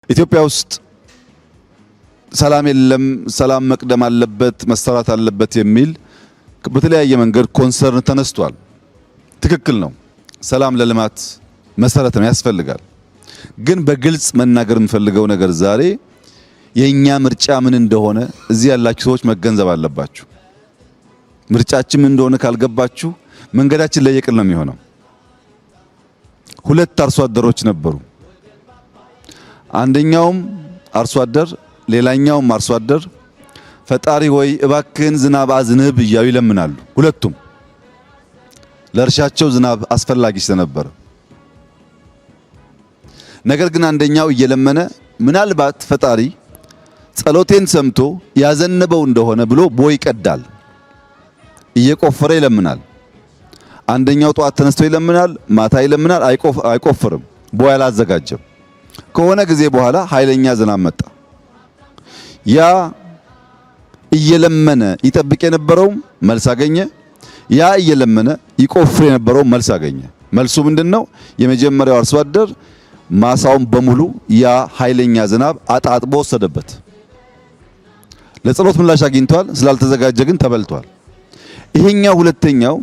ኢትዮጵያ ውስጥ ሰላም የለም፣ ሰላም መቅደም አለበት፣ መሰራት አለበት የሚል በተለያየ መንገድ ኮንሰርን ተነስቷል። ትክክል ነው። ሰላም ለልማት መሰረት ነው፣ ያስፈልጋል። ግን በግልጽ መናገር የምፈልገው ነገር ዛሬ የኛ ምርጫ ምን እንደሆነ እዚህ ያላችሁ ሰዎች መገንዘብ አለባችሁ። ምርጫችን ምን እንደሆነ ካልገባችሁ መንገዳችን ለየቅል ነው የሚሆነው። ሁለት አርሶ አደሮች ነበሩ። አንደኛውም አርሶ አደር ሌላኛውም አርሶ አደር ፈጣሪ ወይ እባክህን ዝናብ አዝንብ እያሉ ይለምናሉ። ሁለቱም ለእርሻቸው ዝናብ አስፈላጊ ስለነበረ፣ ነገር ግን አንደኛው እየለመነ ምናልባት ፈጣሪ ጸሎቴን ሰምቶ ያዘነበው እንደሆነ ብሎ ቦይ ይቀዳል፣ እየቆፈረ ይለምናል። አንደኛው ጧት ተነስቶ ይለምናል፣ ማታ ይለምናል፣ አይቆፍርም፣ ቦይ አላዘጋጀም። ከሆነ ጊዜ በኋላ ኃይለኛ ዝናብ መጣ። ያ እየለመነ ይጠብቅ የነበረው መልስ አገኘ። ያ እየለመነ ይቆፍር የነበረው መልስ አገኘ። መልሱ ምንድነው? የመጀመሪያው አርሶ አደር ማሳውን በሙሉ ያ ኃይለኛ ዝናብ አጣጥቦ ወሰደበት። ለጸሎት ምላሽ አግኝቷል፣ ስላልተዘጋጀ ግን ተበልቷል። ይሄኛው ሁለተኛው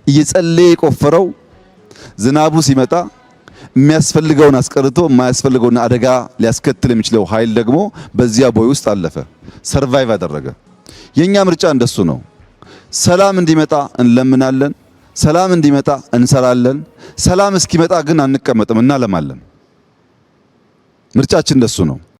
እየጸለየ የቆፈረው ዝናቡ ሲመጣ የሚያስፈልገውን አስቀርቶ የማያስፈልገውን አደጋ ሊያስከትል የሚችለው ኃይል ደግሞ በዚያ ቦይ ውስጥ አለፈ፣ ሰርቫይቭ አደረገ። የኛ ምርጫ እንደሱ ነው። ሰላም እንዲመጣ እንለምናለን፣ ሰላም እንዲመጣ እንሰራለን። ሰላም እስኪመጣ ግን አንቀመጥም፣ እናለማለን። ምርጫችን እንደሱ ነው።